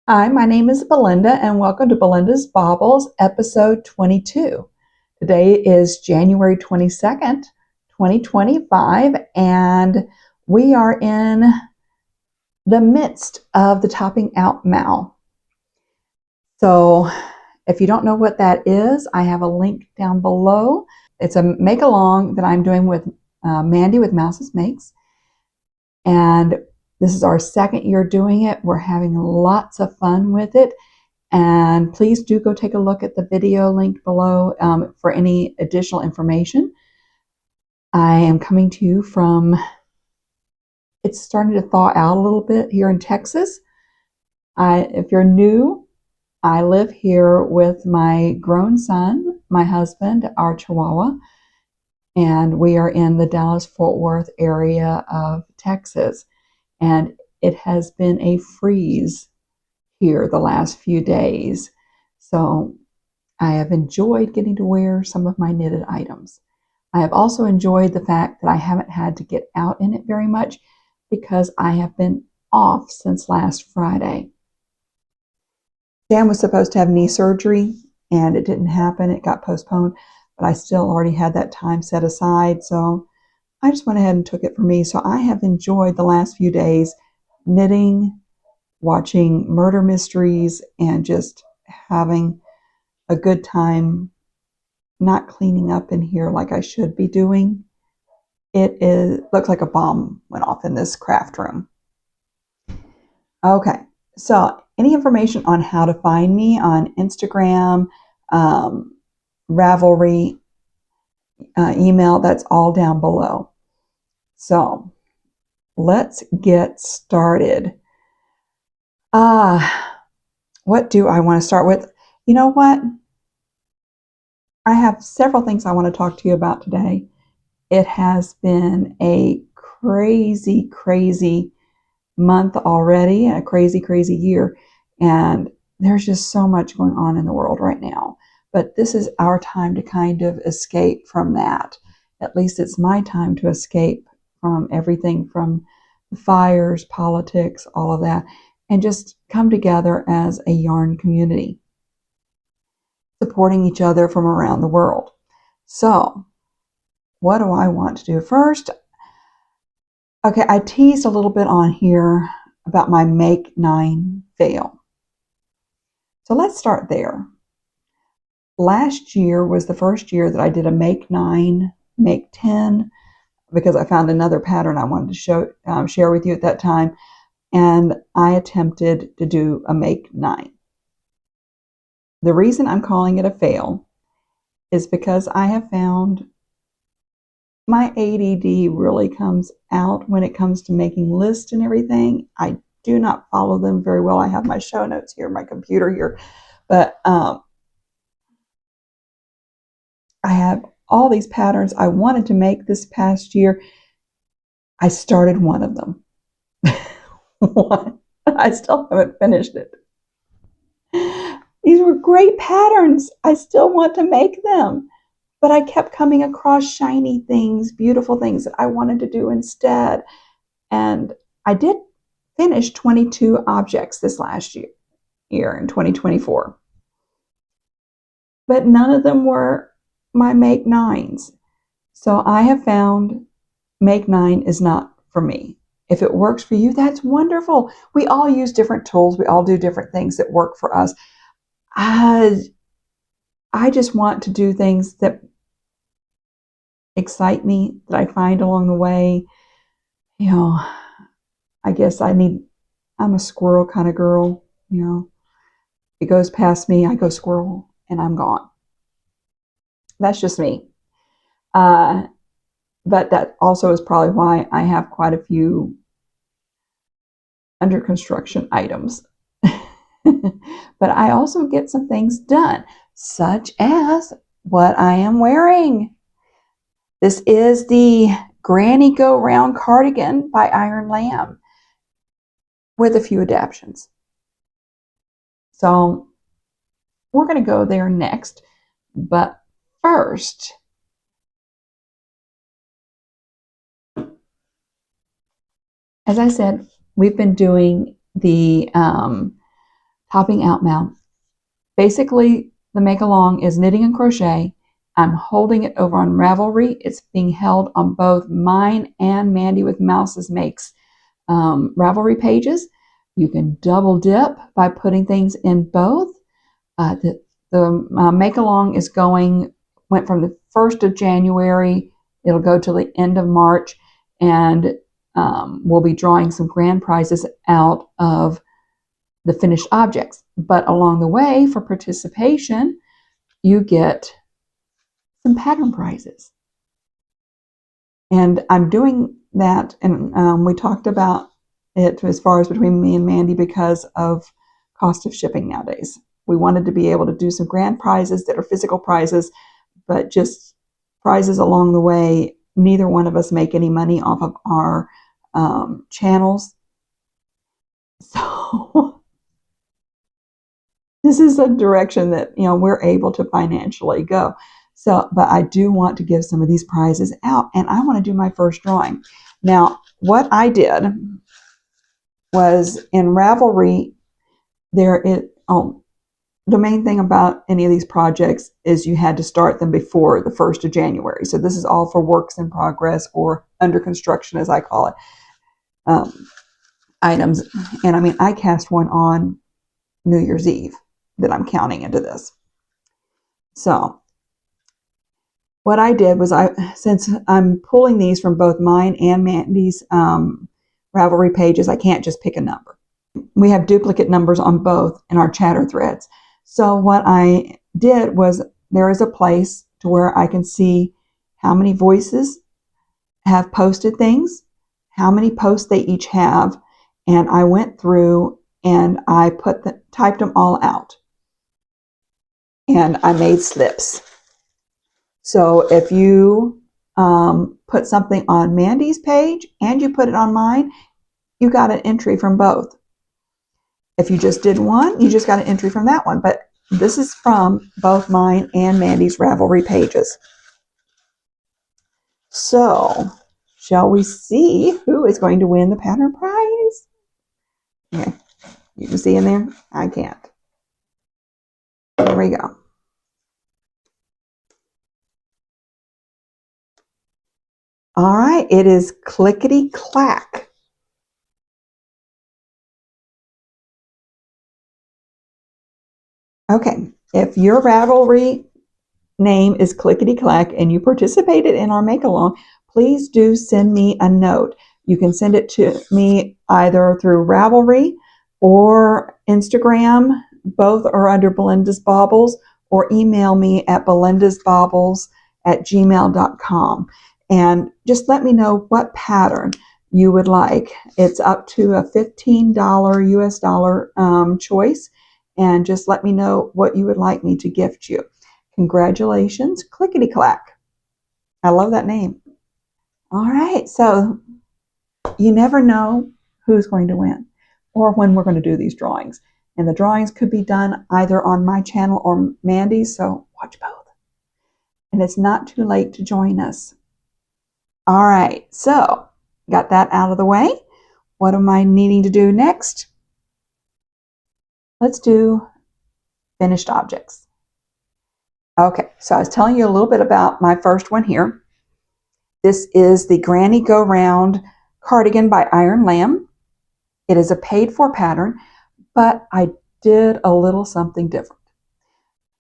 Hi, my name is Belinda and welcome to Belinda's Baubles, episode 22. Today is January 22nd, 2025, and we are in the midst of the topping out mal. So if you don't know what that is, I have a link down below. It's a make along that I'm doing with Mandy with Mouse's Makes, and this is our second year doing it. We're having lots of fun with it. And please do go take a look at the video linked below for any additional information. I am coming to you from, it's starting to thaw out a little bit here in Texas. If you're new, I live here with my grown son, my husband, our Chihuahua, and we are in the Dallas-Fort Worth area of Texas. And it has been a freeze here the last few days. So I have enjoyed getting to wear some of my knitted items. I have also enjoyed the fact that I haven't had to get out in it very much because I have been off since last Friday. Sam was supposed to have knee surgery and it didn't happen. It got postponed, but I still already had that time set aside. So I just went ahead and took it for me. So I have enjoyed the last few days knitting, watching murder mysteries, and just having a good time, not cleaning up in here like I should be doing. Looks like a bomb went off in this craft room. Okay, so any information on how to find me on Instagram, Ravelry, email, that's all down below. So let's get started. What do I want to start with? You know what? I have several things I want to talk to you about today. It has been a crazy, crazy month already, a crazy, crazy year. And there's just so much going on in the world right now. But this is our time to kind of escape from that. At least it's my time to escape from everything from the fires, politics, all of that, and just come together as a yarn community, supporting each other from around the world. So, what do I want to do first? Okay, I teased a little bit on here about my Make 9 fail. So let's start there. Last year was the first year that I did a Make 9, Make 10, because I found another pattern I wanted to share with you at that time, and I attempted to do a Make 9. The reason I'm calling it a fail is because I have found my ADD really comes out when it comes to making lists and everything. I do not follow them very well. I have my show notes here, my computer here, but I have all these patterns I wanted to make this past year. I started one of them. I still haven't finished it. These were great patterns. I still want to make them. But I kept coming across shiny things, beautiful things that I wanted to do instead. And I did finish 22 objects this last year in 2024. But none of them were my Make 9s. So I have found Make 9 is not for me. If it works for you, that's wonderful. We all use different tools. We all do different things that work for us. I just want to do things that excite me, that I find along the way. You know, I guess I'm a squirrel kind of girl, you know. It goes past me, I go squirrel, and I'm gone. That's just me. But that also is probably why I have quite a few under construction items. But I also get some things done, such as what I am wearing. This is the Granny Go Round cardigan by Iron Lamb with a few adaptations. So we're going to go there next. But first, as I said, we've been doing the Topping out mount. Basically, the make along is knitting and crochet. I'm holding it over on Ravelry. It's being held on both mine and Mandy with Mouses Makes Ravelry pages. You can double dip by putting things in both. The make along is went from the 1st of January. It'll go to the end of March, and we'll be drawing some grand prizes out of the finished objects. But along the way, for participation, you get some pattern prizes. And I'm doing that, and we talked about it as far as between me and Mandy because of cost of shipping nowadays. We wanted to be able to do some grand prizes that are physical prizes, but just prizes along the way. Neither one of us make any money off of our channels. So this is a direction that, we're able to financially go. So, but I do want to give some of these prizes out, and I want to do my first drawing. Now, what I did was in Ravelry, the main thing about any of these projects is you had to start them before the 1st of January. So this is all for works in progress or under construction, as I call it, items. And I cast one on New Year's Eve that I'm counting into this. So what I did was, since I'm pulling these from both mine and Mandy's Ravelry pages, I can't just pick a number. We have duplicate numbers on both in our chatter threads. So what I did was, there is a place to where I can see how many voices have posted things, how many posts they each have, and I went through and I typed them all out, and I made slips. So if you put something on Mandy's page and you put it on mine, you got an entry from both. If you just did one, you just got an entry from that one. But this is from both mine and Mandy's Ravelry pages. So, shall we see who is going to win the pattern prize? Okay, you can see in there? I can't. There we go. All right, it is Clickety Clack. Okay, if your Ravelry name is Clickety Clack and you participated in our make-along, please do send me a note. You can send it to me either through Ravelry or Instagram. Both are under Belinda's Baubles, or email me at belindasbaubles@gmail.com. And just let me know what pattern you would like. It's up to a $15 US dollar choice. And just let me know what you would like me to gift you. Congratulations, Clickety Clack. I love that name. All right, so you never know who's going to win or when we're going to do these drawings. And the drawings could be done either on my channel or Mandy's, so watch both. And it's not too late to join us. All right, so got that out of the way. What am I needing to do next? Let's do finished objects. Okay, so I was telling you a little bit about my first one here. This is the Granny Go Round Cardigan by Iron Lamb. It is a paid-for pattern, but I did a little something different.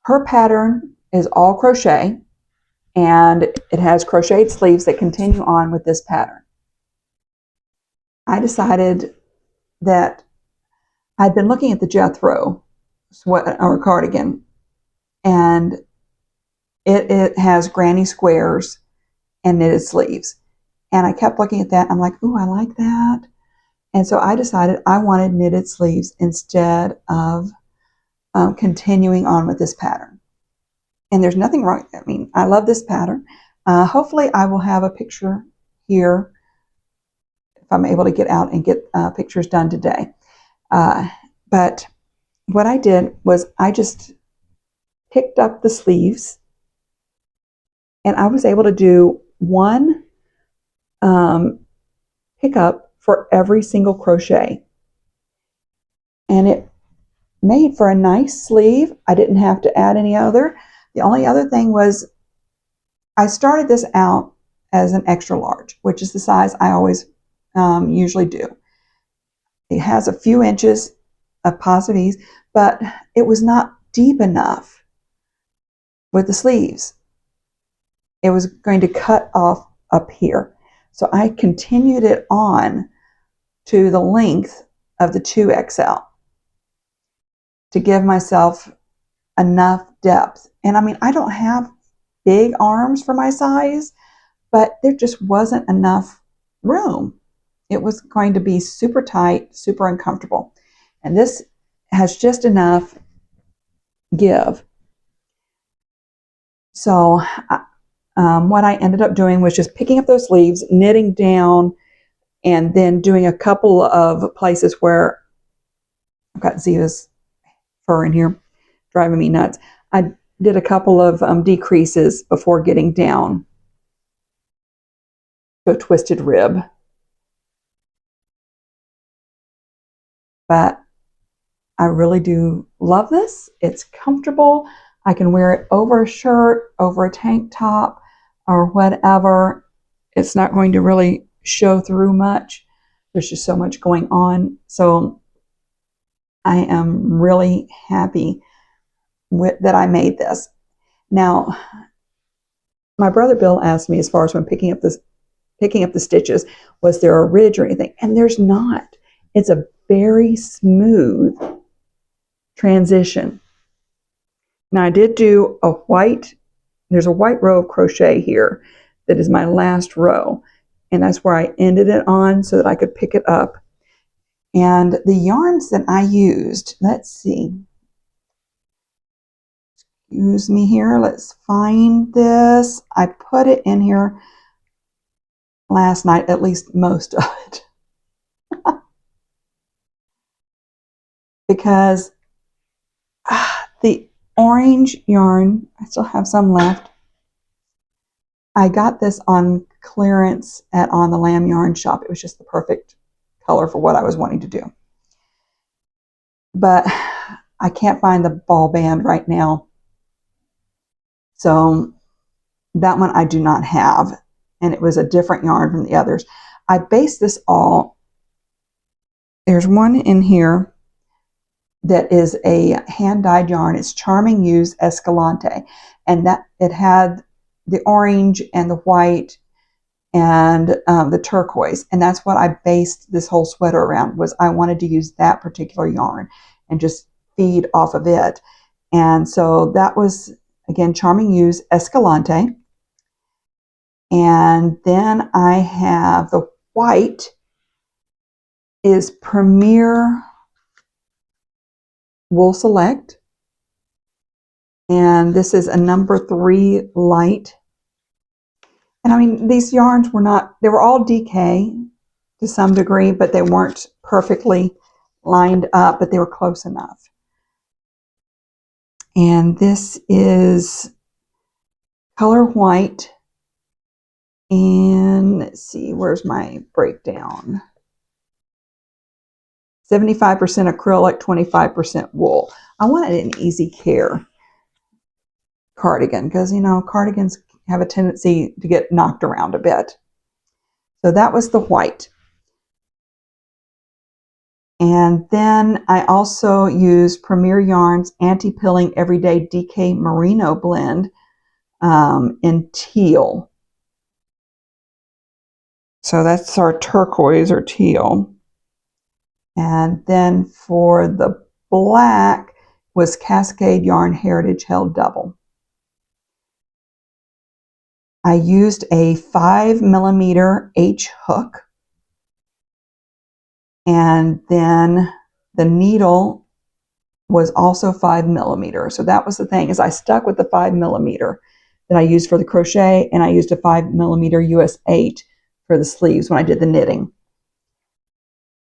Her pattern is all crochet, and it has crocheted sleeves that continue on with this pattern. I decided that I'd been looking at the Jethro cardigan, and it has granny squares and knitted sleeves. And I kept looking at that. I'm like, ooh, I like that. And so I decided I wanted knitted sleeves instead of continuing on with this pattern. And there's nothing wrong. I love this pattern. Hopefully I will have a picture here if I'm able to get out and get pictures done today. But what I did was I just picked up the sleeves, and I was able to do one pickup for every single crochet. And it made for a nice sleeve. I didn't have to add any other. The only other thing was I started this out as an extra large, which is the size I always usually do. It has a few inches of positive ease, but it was not deep enough with the sleeves. It was going to cut off up here. So I continued it on to the length of the 2XL to give myself enough depth. And I mean, I don't have big arms for my size, but there just wasn't enough room. It was going to be super tight, super uncomfortable. And this has just enough give. So what I ended up doing was just picking up those sleeves, knitting down, and then doing a couple of places where I've got Ziva's fur in here, driving me nuts. I did a couple of decreases before getting down to a twisted rib. But I really do love this. It's comfortable. I can wear it over a shirt, over a tank top, or whatever. It's not going to really show through much. There's just so much going on. So I am really happy that I made this. Now, my brother Bill asked me, as far as when picking up the stitches, was there a ridge or anything? And there's not. It's a very smooth transition. Now I did do a white, there's a white row of crochet here that is my last row, and that's where I ended it on so that I could pick it up. And the yarns that I used, let's see, excuse me here, let's find this. I put it in here last night, at least most of it. Because the orange yarn, I still have some left. I got this on clearance on the Lamb Yarn Shop. It was just the perfect color for what I was wanting to do. But I can't find the ball band right now. So that one I do not have. And it was a different yarn from the others. I based this all, there's one in here that is a hand-dyed yarn. It's Charming Hues Escalante, and that it had the orange and the white and the turquoise, and that's what I based this whole sweater around. Was I wanted to use that particular yarn and just feed off of it. And so that was, again, Charming Hues Escalante. And then I have the white is Premier Wool Select, and this is a number 3 light. And I mean, these yarns were not, they were all DK to some degree, but they weren't perfectly lined up, but they were close enough. And this is color white, and let's see, where's my breakdown? 75% acrylic, 25% wool. I wanted an easy care cardigan because, you know, cardigans have a tendency to get knocked around a bit. So that was the white. And then I also used Premier Yarns Anti-Pilling Everyday DK Merino blend in teal. So that's our turquoise or teal. And then for the black was Cascade Yarn Heritage Held Double. I used a 5mm H hook. And then the needle was also 5mm. So that was the thing, is I stuck with the 5mm that I used for the crochet, and I used a 5mm US 8 for the sleeves when I did the knitting.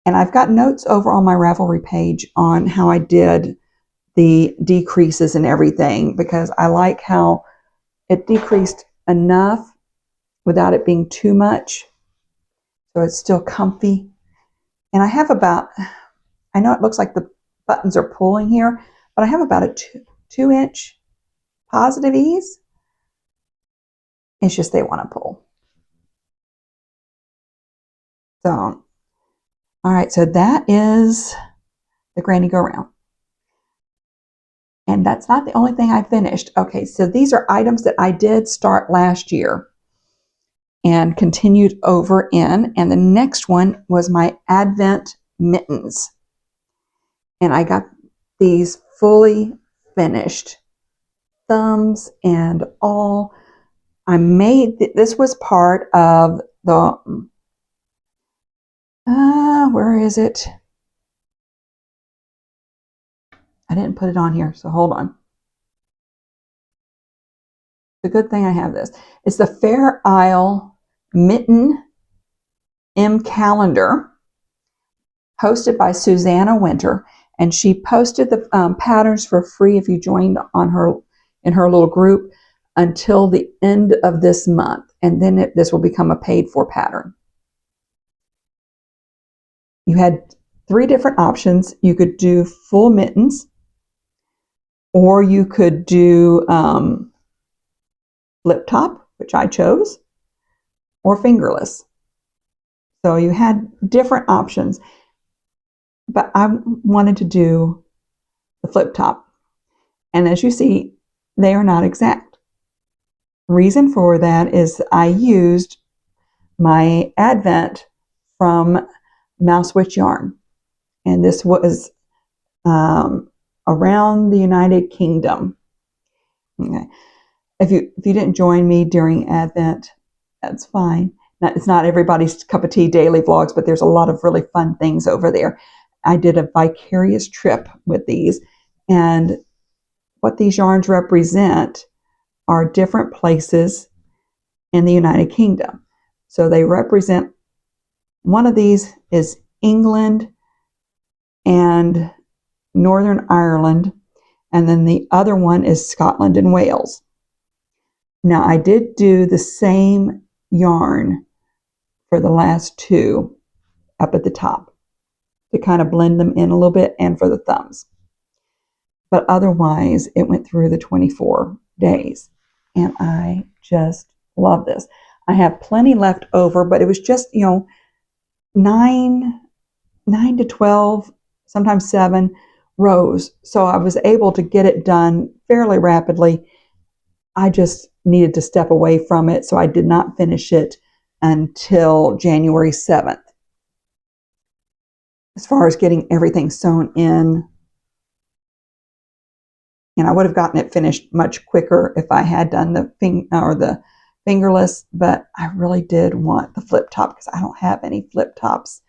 And I've got notes over on my Ravelry page on how I did the decreases and everything, because I like how it decreased enough without it being too much, so it's still comfy. And I have about, I know it looks like the buttons are pulling here, but I have about a 2-inch positive ease. It's just they want to pull. So, all right, so that is the granny go round. And that's not the only thing I finished. Okay, so these are items that I did start last year and continued over in. And the next one was my Advent mittens. And I got these fully finished, thumbs and all. I made, this was part of the, where is it? I didn't put it on here, so hold on. The good thing I have this. It's the Fair Isle Mitten M Calendar, hosted by Susanna Winter, and she posted the patterns for free if you joined on her in her little group until the end of this month, and then this will become a paid-for pattern. You had 3 different options. You could do full mittens, or you could do flip top, which I chose, or fingerless. So you had different options, but I wanted to do the flip top. And as you see, they are not exact. Reason for that is I used my Advent from Mouse Witch yarn, and this was around the United Kingdom. Okay. If you didn't join me during Advent, that's fine. It's not everybody's cup of tea daily vlogs, but there's a lot of really fun things over there. I did a vicarious trip with these, and what these yarns represent are different places in the United Kingdom. So they represent, one of these is England and Northern Ireland, and then the other one is Scotland and Wales. Now I did do the same yarn for the last 2 up at the top to kind of blend them in a little bit, and for the thumbs. But otherwise it went through the 24 days, and I just love this. I have plenty left over, but it was just, 9 to 12, sometimes 7 rows. So I was able to get it done fairly rapidly. I just needed to step away from it, so I did not finish it until January 7th. As far as getting everything sewn in, and I would have gotten it finished much quicker if I had done the fingerless, but I really did want the flip top because I don't have any flip tops.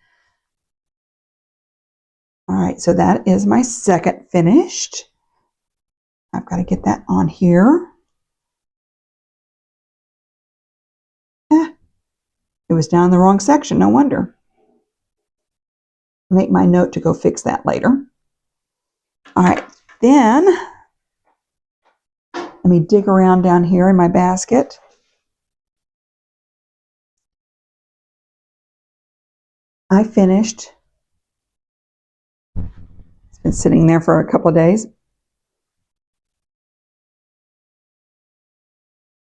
All right, so that is my second finished. I've got to get that on here. It was down the wrong section, no wonder. Make my note to go fix that later. All right, then let me dig around down here in my basket. I finished. It's been sitting there for a couple of days.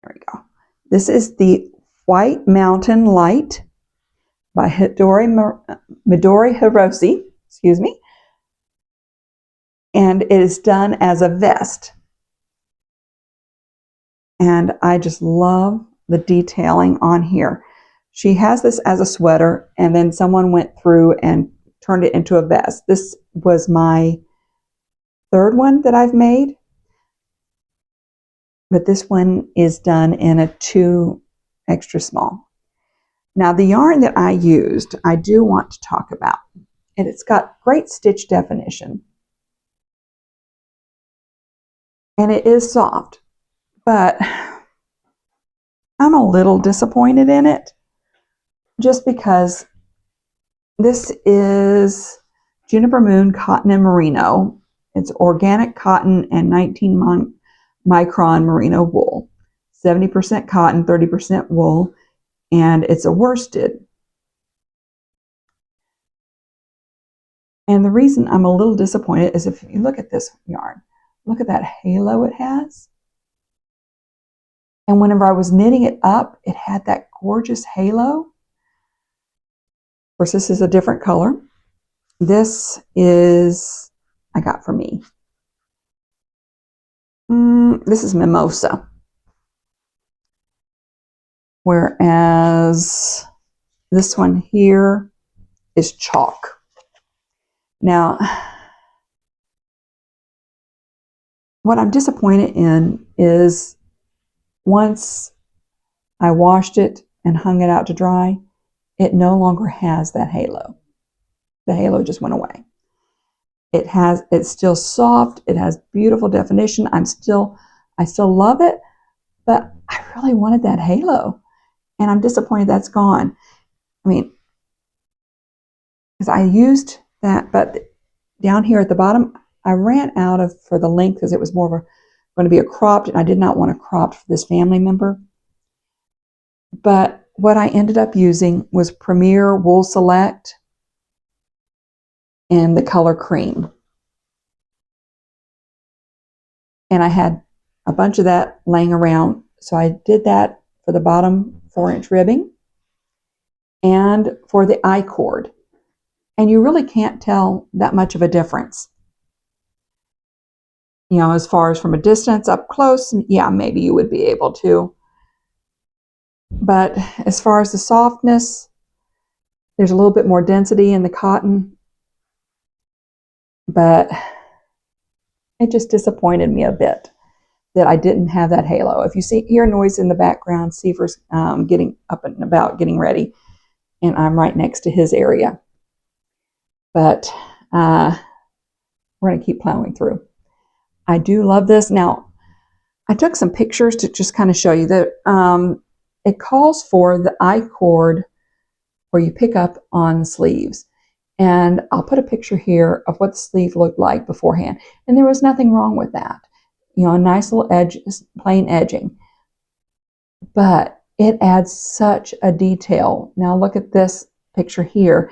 There we go. This is the White Mountain Light by Midori Hirose, excuse me. And it is done as a vest. And I just love the detailing on here. She has this as a sweater, and then someone went through and turned it into a vest. This was my 3rd one that I've made, but this one is done in a 2 extra small. Now the yarn that I used, I do want to talk about, and it's got great stitch definition, and it is soft, but I'm a little disappointed in it, just because this is Juniper Moon Cotton and Merino. It's organic cotton and 19 micron merino wool. 70% cotton, 30% wool, and it's a worsted. And the reason I'm a little disappointed is if you look at this yarn, look at that halo it has. And whenever I was knitting it up, it had that gorgeous halo. Of course, this is a different color. This is, I got for me. This is Mimosa. Whereas this one here is Chalk. Now, what I'm disappointed in is once I washed it and hung it out to dry, it no longer has that halo. The halo just went away. It's still soft. It has beautiful definition. I still love it, but I really wanted that halo, and I'm disappointed that's gone. I mean, because I used that, but down here at the bottom, I ran out of, for the length, because it was more of going to be a cropped, and I did not want a cropped for this family member. But what I ended up using was Premier Wool Select and the color cream. And I had a bunch of that laying around. So I did that for the bottom 4-inch ribbing and for the I-cord. And you really can't tell that much of a difference. You know, as far as from a distance, up close, yeah, maybe you would be able to. But as far as the softness, there's a little bit more density in the cotton. But it just disappointed me a bit that I didn't have that halo. If you hear noise in the background, Seifer's getting up and about, getting ready, and I'm right next to his area. But we're going to keep plowing through. I do love this. Now, I took some pictures to just kind of show you that it calls for the I-cord where you pick up on the sleeves. And I'll put a picture here of what the sleeve looked like beforehand. And there was nothing wrong with that. You know, a nice little edge, plain edging. But it adds such a detail. Now look at this picture here.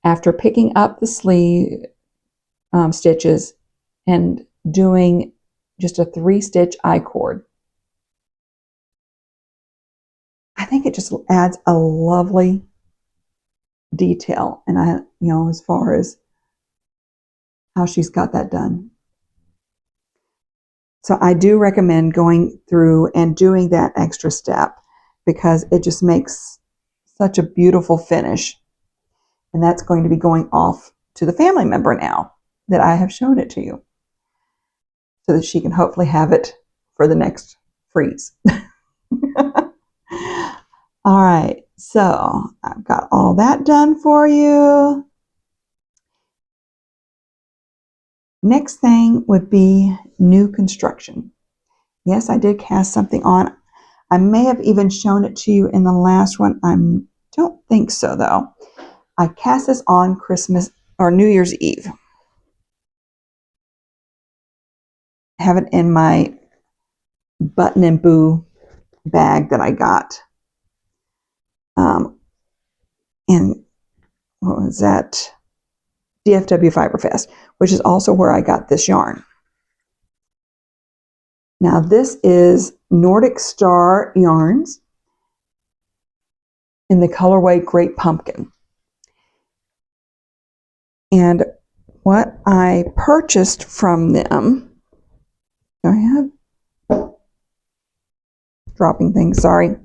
After picking up the sleeve stitches and doing just a 3-stitch I-cord, I think it just adds a lovely detail. And as far as how she's got that done. So I do recommend going through and doing that extra step because it just makes such a beautiful finish. And that's going to be going off to the family member now that I have shown it to you, so that she can hopefully have it for the next freeze. All right, so I've got all that done for you. Next thing would be new construction. Yes, I did cast something on. I may have even shown it to you in the last one. I don't think so, though. I cast this on Christmas or New Year's Eve. I have it in my Button and Boo bag that I got. And what was that? DFW Fiberfest, which is also where I got this yarn. Now this is Nordic Star yarns in the colorway Great Pumpkin. And what I purchased from them, do I have dropping things, sorry.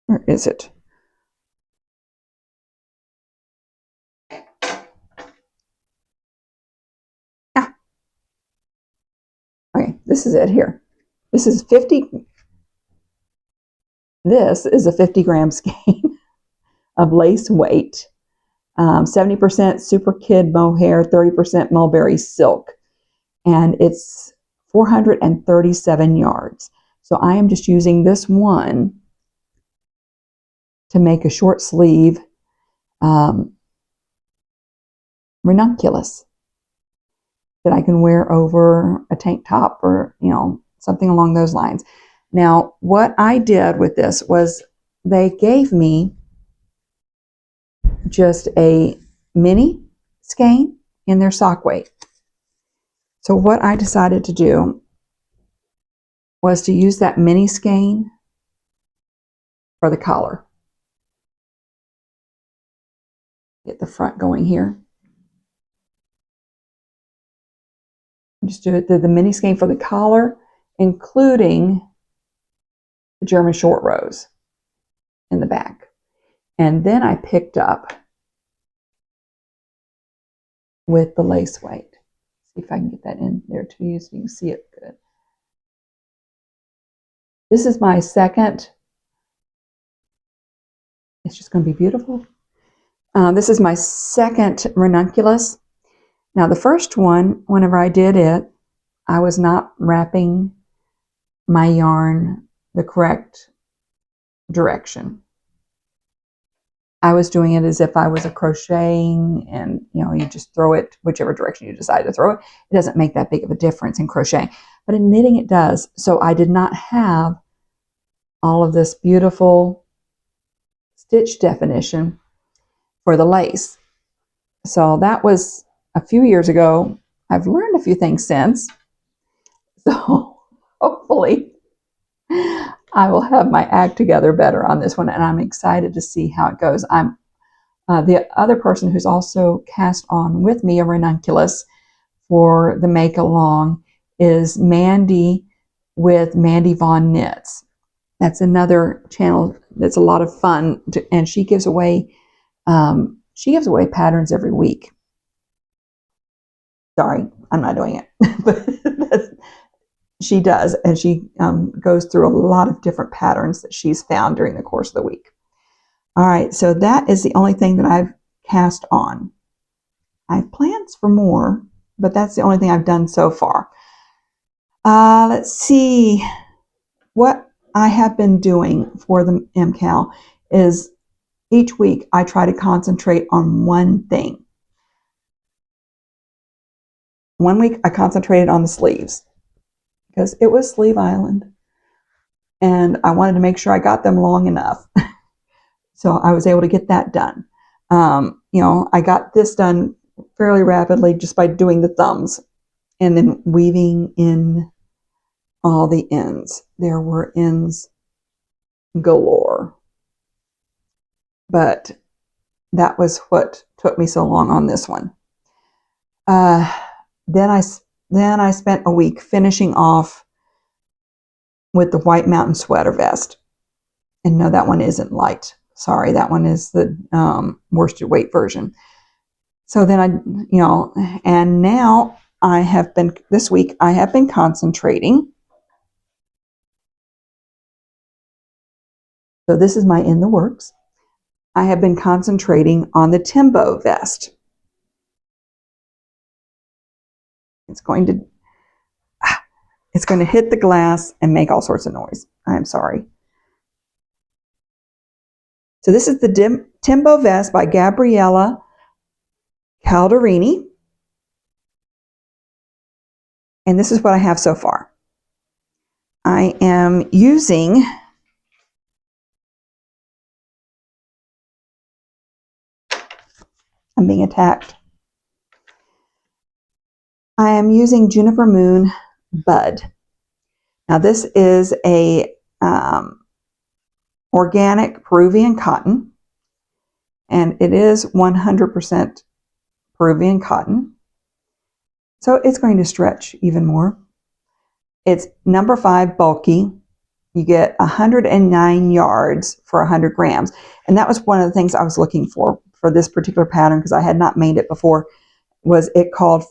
Where is it? Okay, this is it here. This is 50. This is a 50-gram skein of lace weight. 70% Super Kid mohair, 30% mulberry silk. And it's 437 yards. So I am just using this one to make a short sleeve ranunculus that I can wear over a tank top or, something along those lines. Now, what I did with this was they gave me just a mini skein in their sock weight. So what I decided to do was to use that mini skein for the collar. Get the front going here. Just do it the mini skein for the collar, including the German short rows in the back. And then I picked up with the lace weight. See if I can get that in there to you so you can see it good. This is my second. It's just going to be beautiful. This is my second ranunculus. Now the first one, whenever I did it, I was not wrapping my yarn the correct direction. I was doing it as if I was crocheting, and you just throw it whichever direction you decide to throw it. It doesn't make that big of a difference in crocheting, but in knitting it does. So I did not have all of this beautiful stitch definition for the lace. So that was a few years ago. I've learned a few things since. So hopefully I will have my act together better on this one, and I'm excited to see how it goes. I'm the other person who's also cast on with me a ranunculus for the make along is Mandy with Mandy Vaughn Knits. That's another channel that's a lot of fun, and she gives away patterns every week. Sorry, I'm not doing it, but she does, and she goes through a lot of different patterns that she's found during the course of the week. All right, so that is the only thing that I've cast on. I have plans for more, but that's the only thing I've done so far. Let's see. What I have been doing for the MCAL is each week I try to concentrate on one thing. One week I concentrated on the sleeves because it was Sleeve Island, and I wanted to make sure I got them long enough. So I was able to get that done. I got this done fairly rapidly just by doing the thumbs and then weaving in all the ends. There were ends galore, but that was what took me so long on this one. Then I spent a week finishing off with the White Mountain Sweater Vest. And no, that one isn't light. Sorry, that one is the worsted weight version. So then and now this week I have been concentrating. So this is my in the works. I have been concentrating on the Timbo vest. It's going to hit the glass and make all sorts of noise. I'm sorry. So this is the Timbo vest by Gabriella Calderini. And this is what I have so far. I am using I'm being attacked. I am using Juniper Moon Bud. Now this is a organic Peruvian cotton, and it is 100% Peruvian cotton. So it's going to stretch even more. It's number 5 bulky. You get 109 yards for 100 grams. And that was one of the things I was looking for this particular pattern, because I had not made it before, was it called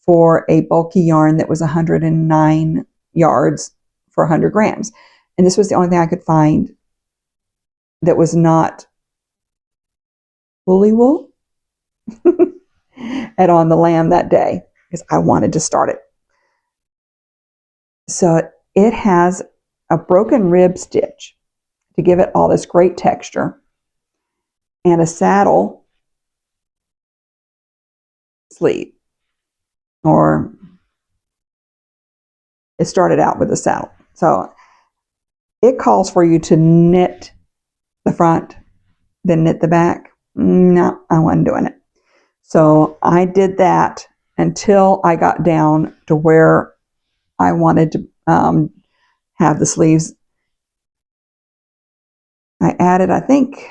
for a bulky yarn that was 109 yards for 100 grams. And this was the only thing I could find that was not woolly wool at On the Lamb that day, because I wanted to start it. So it has a broken rib stitch to give it all this great texture, and a saddle sleeve, or it started out with a saddle. So it calls for you to knit the front, then knit the back. No, I wasn't doing it. So I did that until I got down to where I wanted to have the sleeves. I added, I think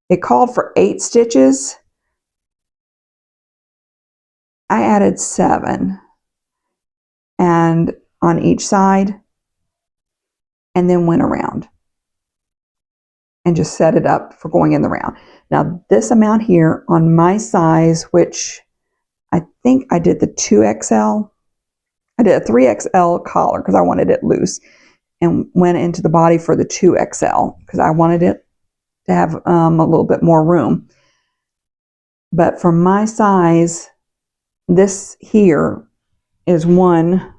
it called for 8 stitches. I added 7 and on each side, and then went around and just set it up for going in the round. Now this amount here on my size, which I think I did the 2XL, I did a 3XL collar because I wanted it loose, and went into the body for the 2XL because I wanted it to have a little bit more room. But for my size, this here is one,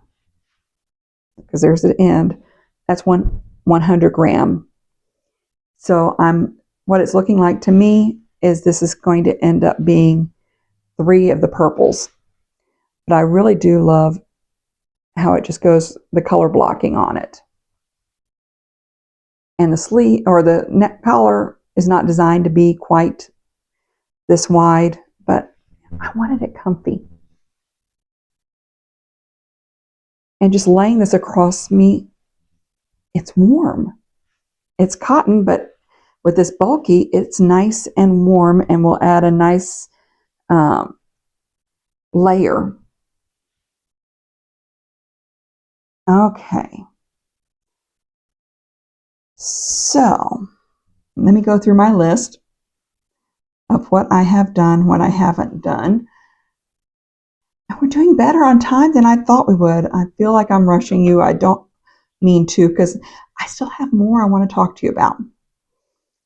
because there's the end, that's 100 gram. So what it's looking like to me is this is going to end up being 3 of the purples. But I really do love how it just goes, the color blocking on it. And the sleeve or the neck collar is not designed to be quite this wide, but I wanted it comfy. And just laying this across me, it's warm. It's cotton, but with this bulky, it's nice and warm and will add a nice layer. Okay. So let me go through my list of what I have done, what I haven't done. And we're doing better on time than I thought we would. I feel like I'm rushing you. I don't mean to, because I still have more I want to talk to you about.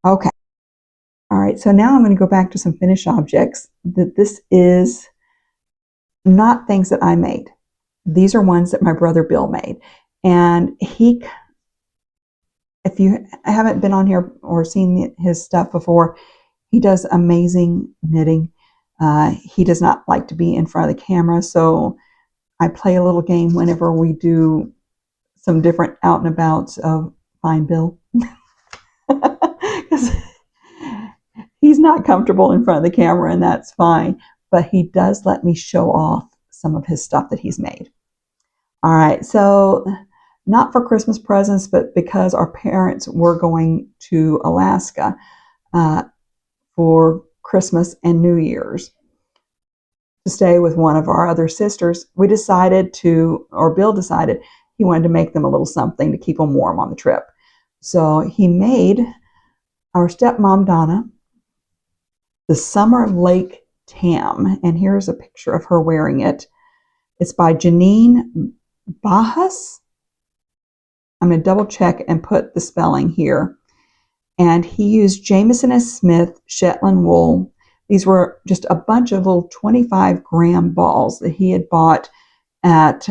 Okay. All right, so now I'm going to go back to some finished objects. This is not things that I made. These are ones that my brother Bill made. And he, if you haven't been on here or seen his stuff before, he does amazing knitting. He does not like to be in front of the camera, so I play a little game whenever we do some different out and abouts of Find Bill. Because he's not comfortable in front of the camera, and that's fine. But he does let me show off some of his stuff that he's made. All right, so not for Christmas presents, but because our parents were going to Alaska for Christmas and New Year's to stay with one of our other sisters, we decided to, or Bill decided, he wanted to make them a little something to keep them warm on the trip. So he made our stepmom, Donna, the Summer Lake Tam. And here's a picture of her wearing it. It's by Janine Bajus. I'm going to double check and put the spelling here. And he used Jamieson & Smith Shetland wool. These were just a bunch of little 25-gram balls that he had bought at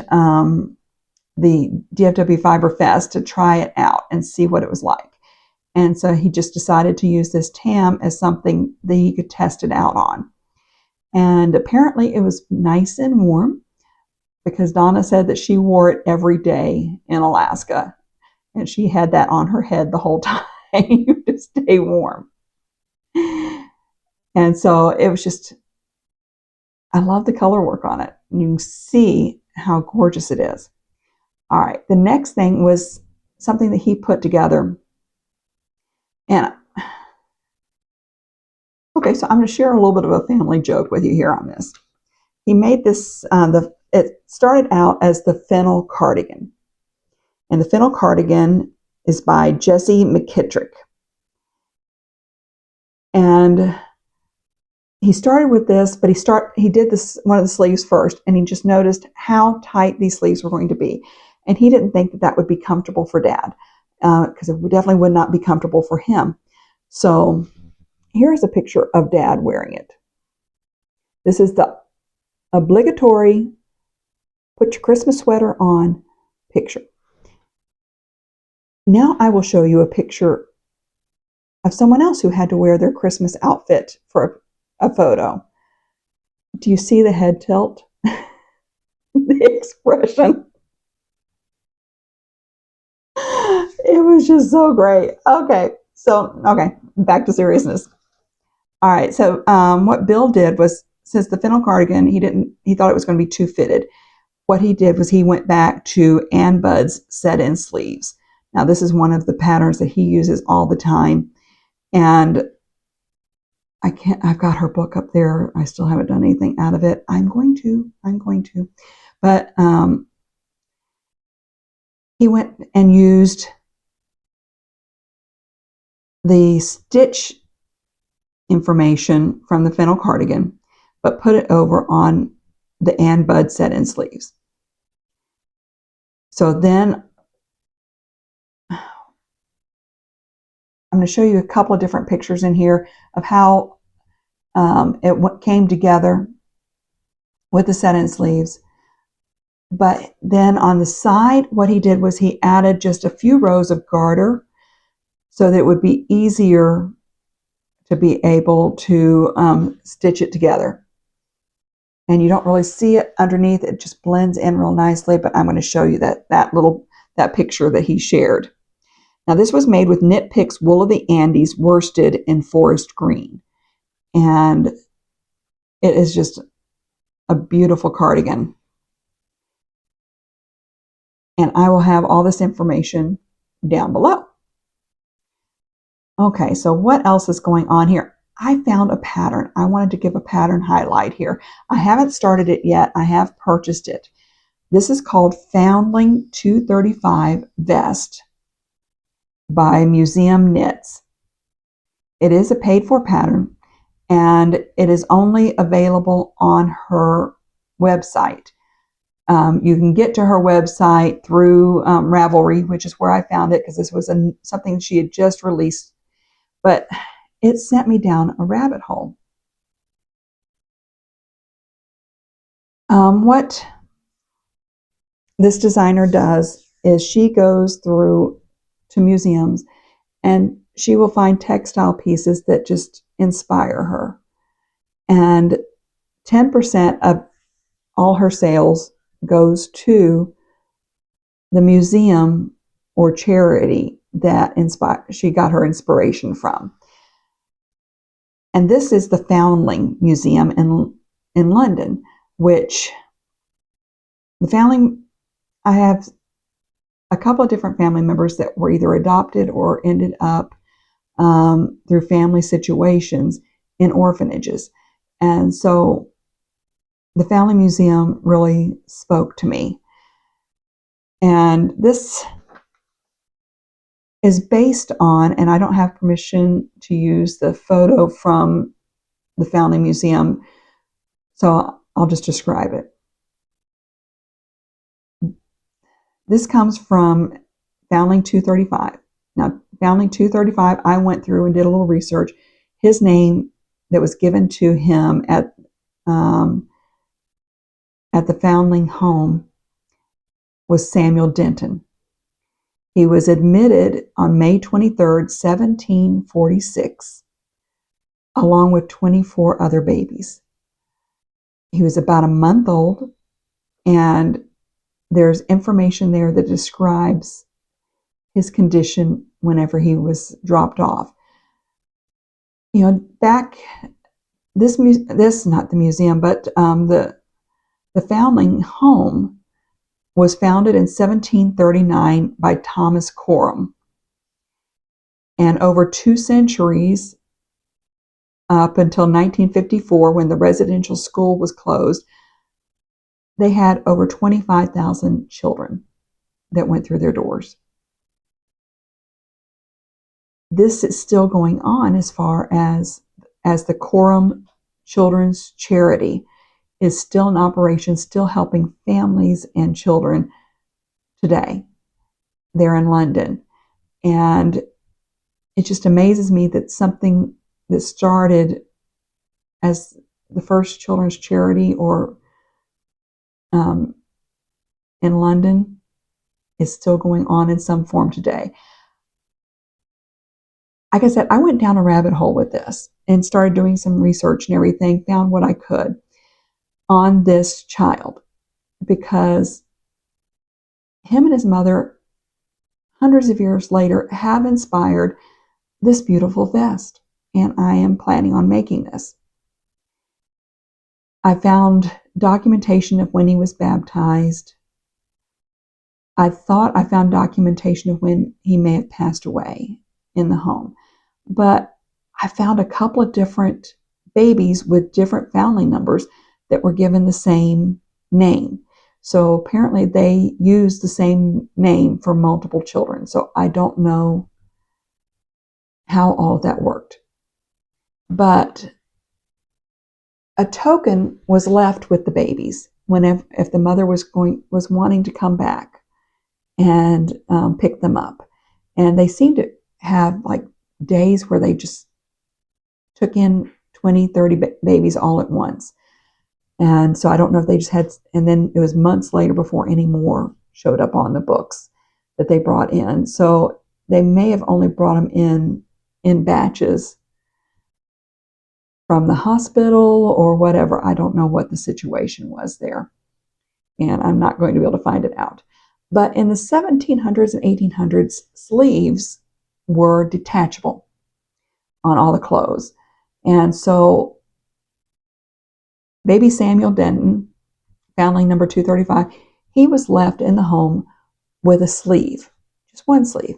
the DFW Fiber Fest to try it out and see what it was like. And so he just decided to use this tam as something that he could test it out on. And apparently it was nice and warm, because Donna said that she wore it every day in Alaska. And she had that on her head the whole time to stay warm. And so it was just, I love the color work on it. And you can see how gorgeous it is. All right, the next thing was something that he put together. And okay, so I'm going to share a little bit of a family joke with you here on this. He made this, it started out as the Fennel Cardigan. And the Fennel Cardigan is by Jessie McKitrick. And he started with this, but he did this one of the sleeves first, and he just noticed how tight these sleeves were going to be. And he didn't think that that would be comfortable for Dad, because it definitely would not be comfortable for him. So here's a picture of Dad wearing it. This is the obligatory put your Christmas sweater on picture. Now I will show you a picture of someone else who had to wear their Christmas outfit for a photo. Do you see the head tilt? The expression. It was just so great. Okay, back to seriousness. All right, so what Bill did was, since the Fennel Cardigan, he thought it was going to be too fitted. What he did was he went back to Ann Budd's set-in sleeves. Now, this is one of the patterns that he uses all the time, and I've got her book up there. I still haven't done anything out of it. I'm going to. But he went and used the stitch information from the Fennel Cardigan, but put it over on the Ann Budd set-in sleeves. So then I'm going to show you a couple of different pictures in here of how it came together with the set-in sleeves. But then on the side, what he did was he added just a few rows of garter so that it would be easier to be able to stitch it together. And you don't really see it underneath. It just blends in real nicely, but I'm going to show you that picture that he shared. Now, this was made with Knit Picks Wool of the Andes worsted in forest green. And it is just a beautiful cardigan. And I will have all this information down below. Okay, so what else is going on here? I found a pattern. I wanted to give a pattern highlight here. I haven't started it yet. I have purchased it. This is called Foundling 235 Vest by Museum Knits. It is a paid-for pattern, and it is only available on her website. You can get to her website through Ravelry, which is where I found it because this was something she had just released. But it sent me down a rabbit hole. What this designer does is she goes through to museums and she will find textile pieces that just inspire her. And 10% of all her sales goes to the museum or charity that she got her inspiration from. And this is the Foundling Museum in London, which the Foundling, I have a couple of different family members that were either adopted or ended up through family situations in orphanages. And so the Foundling Museum really spoke to me. And this is based on, and I don't have permission to use the photo from the Foundling Museum, so I'll just describe it. This comes from Foundling 235. Now, Foundling 235, I went through and did a little research. His name that was given to him at the Foundling home was Samuel Denton. He was admitted on May 23rd, 1746, along with 24 other babies. He was about a month old, and there's information there that describes his condition whenever he was dropped off. You know, back, not the museum, but the Foundling home was founded in 1739 by Thomas Coram. And over 2 centuries, up until 1954, when the residential school was closed, they had over 25,000 children that went through their doors. This is still going on as far as the Coram Children's Charity is still in operation, still helping families and children today. They're in London. And it just amazes me that something that started as the first children's charity or in London is still going on in some form today. Like I said, I went down a rabbit hole with this and started doing some research and everything, found what I could on this child, because him and his mother, hundreds of years later, have inspired this beautiful vest. and I am planning on making this. I found documentation of when he was baptized. I thought I found documentation of when he may have passed away in the home, but I found a couple of different babies with different family numbers that were given the same name. So apparently they used the same name for multiple children. So I don't know how all of that worked. But a token was left with the babies whenever, if the mother was wanting to come back and pick them up. And they seemed to have like days where they just took in 20, 30 babies all at once. And so I don't know if they just had, and then it was months later before any more showed up on the books that they brought in. So they may have only brought them in batches from the hospital or whatever. I don't know what the situation was there. And I'm not going to be able to find it out. But in the 1700s and 1800s, sleeves were detachable on all the clothes. And so baby Samuel Denton, foundling number 235, he was left in the home with a sleeve, just one sleeve,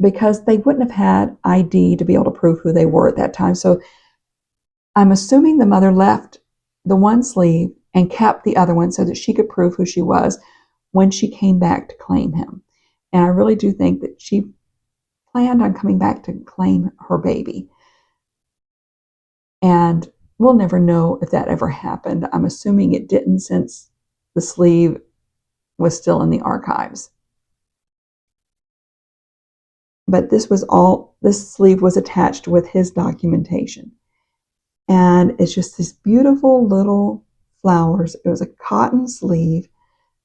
because they wouldn't have had ID to be able to prove who they were at that time. So I'm assuming the mother left the one sleeve and kept the other one so that she could prove who she was when she came back to claim him. And I really do think that she planned on coming back to claim her baby. And we'll never know if that ever happened. I'm assuming it didn't, since the sleeve was still in the archives. But this sleeve was attached with his documentation. And it's just these beautiful little flowers. It was a cotton sleeve,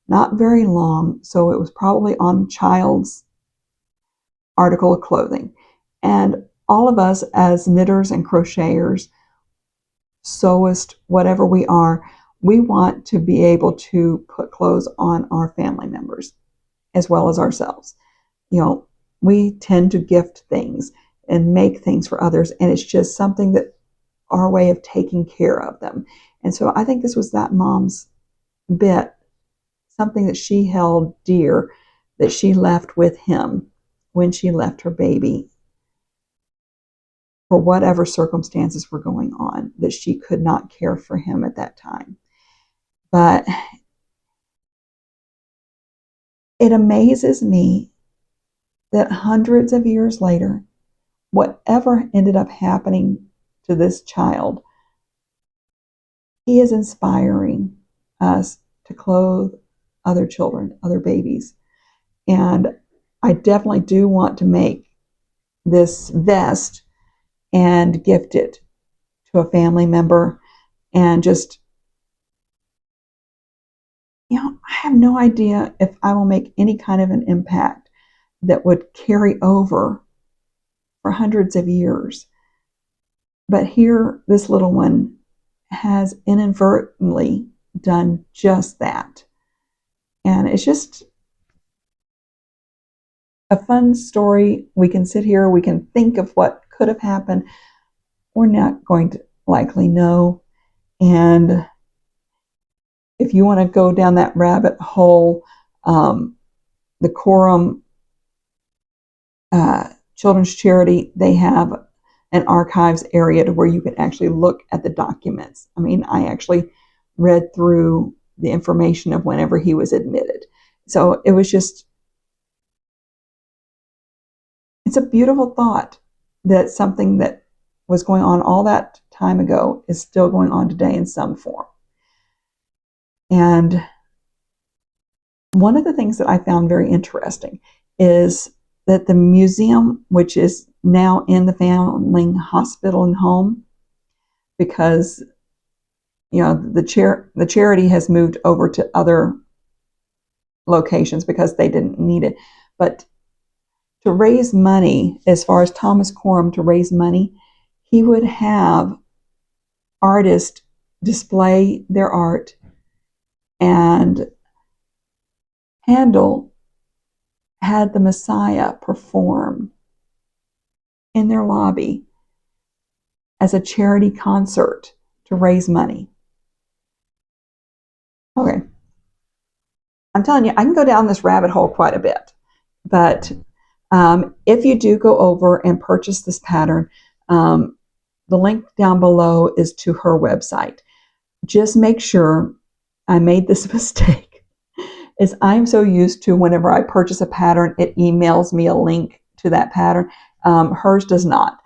not very long, so it was probably on a child's article of clothing. And all of us as knitters and crocheters, sewists, whatever we are, we want to be able to put clothes on our family members as well as ourselves. You know, we tend to gift things and make things for others, and it's just something that our way of taking care of them. And so I think this was that mom's bit, something that she held dear, that she left with him when she left her baby for whatever circumstances were going on, that she could not care for him at that time. But it amazes me that hundreds of years later, whatever ended up happening to this child, he is inspiring us to clothe other children, other babies. And I definitely do want to make this vest and gift it to a family member. And just, you know, I have no idea if I will make any kind of an impact that would carry over for hundreds of years. But here, this little one has inadvertently done just that. And it's just a fun story. We can sit here, we can think of what could have happened. We're not going to likely know. And if you want to go down that rabbit hole, the Quorum Children's Charity, they have an archives area to where you can actually look at the documents. I mean, I actually read through the information of whenever he was admitted. So it was just, it's a beautiful thought that something that was going on all that time ago is still going on today in some form. And one of the things that I found very interesting is that the museum, which is now in the Foundling Hospital and Home, because, you know, the charity has moved over to other locations because they didn't need it. But to raise money, as far as Thomas Quorum, to raise money, he would have artists display their art, and Handel had the Messiah perform in their lobby. as a charity concert to raise money. Okay. I'm telling you, I can go down this rabbit hole quite a bit. But if you do go over and purchase this pattern, the link down below is to her website. Just make sure, I made this mistake, is I'm so used to whenever I purchase a pattern, it emails me a link to that pattern. Hers does not.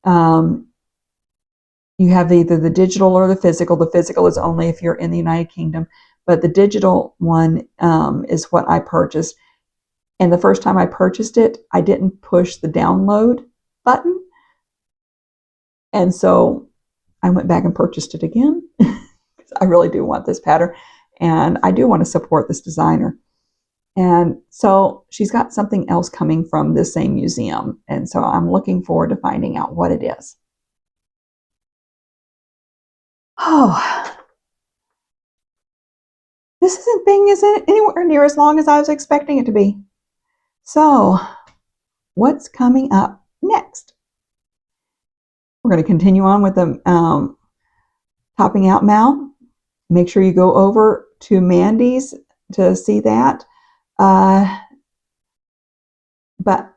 You have either the digital or the physical. The physical is only if you're in the United Kingdom, but the digital one is what I purchased. And the first time I purchased it, I didn't push the download button. And so I went back and purchased it again. I really do want this pattern, and I do want to support this designer. And so she's got something else coming from this same museum. And so I'm looking forward to finding out what it is. Oh, this isn't anywhere near as long as I was expecting it to be. So what's coming up next? We're going to continue on with the topping out mount. Make sure you go over to Mandy's to see that. But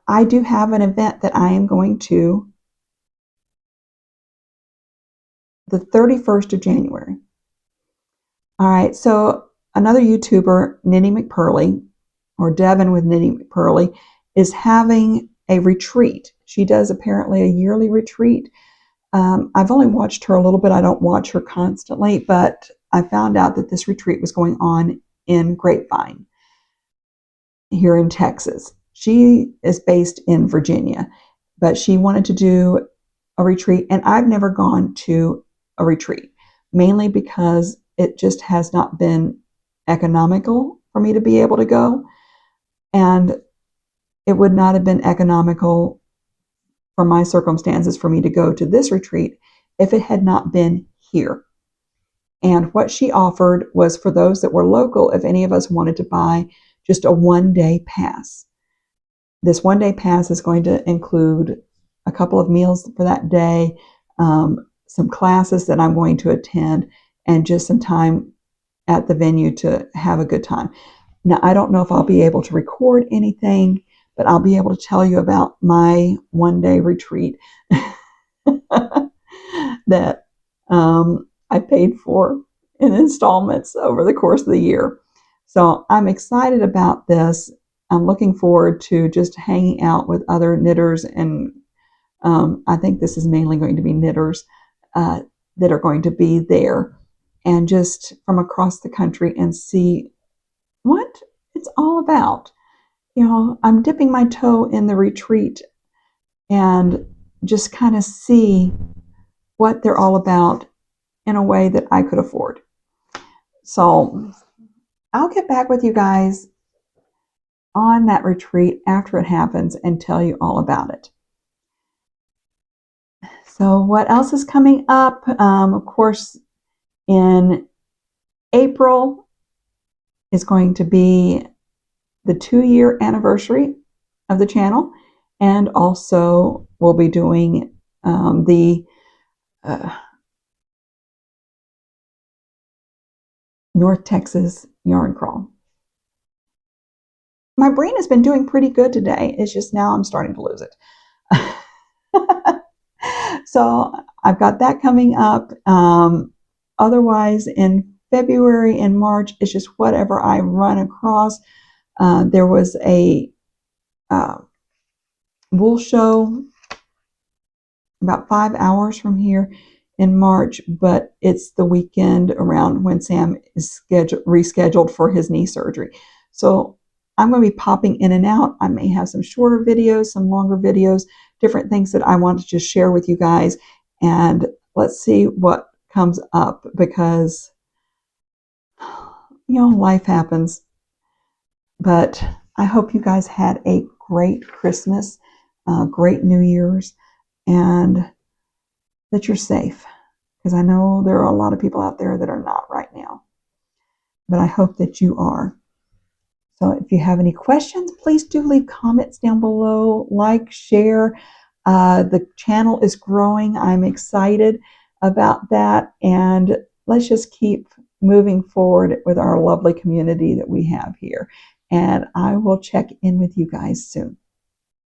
I do have an event that I am going to the 31st of January. All right, so another YouTuber, Knitting McPurley, or Devin with Knitting McPurley, is having a retreat. She does apparently a yearly retreat. I've only watched her a little bit. I don't watch her constantly, but I found out that this retreat was going on in Grapevine here in Texas. She is based in Virginia, but she wanted to do a retreat, and I've never gone to a retreat, mainly because it just has not been economical for me to be able to go, and it would not have been economical for my circumstances for me to go to this retreat if it had not been here. And what she offered was for those that were local, if any of us wanted to buy just a one-day pass. This one-day pass is going to include a couple of meals for that day, some classes that I'm going to attend, and just some time at the venue to have a good time. Now, I don't know if I'll be able to record anything, but I'll be able to tell you about my one-day retreat that I paid for in installments over the course of the year. So I'm excited about this. I'm looking forward to just hanging out with other knitters, and I think this is mainly going to be knitters that are going to be there, and just from across the country, and see what it's all about. You know, I'm dipping my toe in the retreat and just kind of see what they're all about in a way that I could afford. So I'll get back with you guys on that retreat after it happens and tell you all about it. So what else is coming up? Of course, in April is going to be the 2-year anniversary of the channel, and also we'll be doing the North Texas yarn crawl. My brain has been doing pretty good today. It's just now I'm starting to lose it. So I've got that coming up. Otherwise, in February and March, it's just whatever I run across. There was a wool show about 5 hours from here in March, but it's the weekend around when Sam is rescheduled for his knee surgery. So I'm going to be popping in and out. I may have some shorter videos, some longer videos, different things that I want to just share with you guys. And let's see what comes up, because, you know, life happens. But I hope you guys had a great Christmas, great New Year's, and that you're safe, because I know there are a lot of people out there that are not right now. But I hope that you are. So if you have any questions, please do leave comments down below, like, share. The channel is growing. I'm excited about that. And let's just keep moving forward with our lovely community that we have here. And I will check in with you guys soon.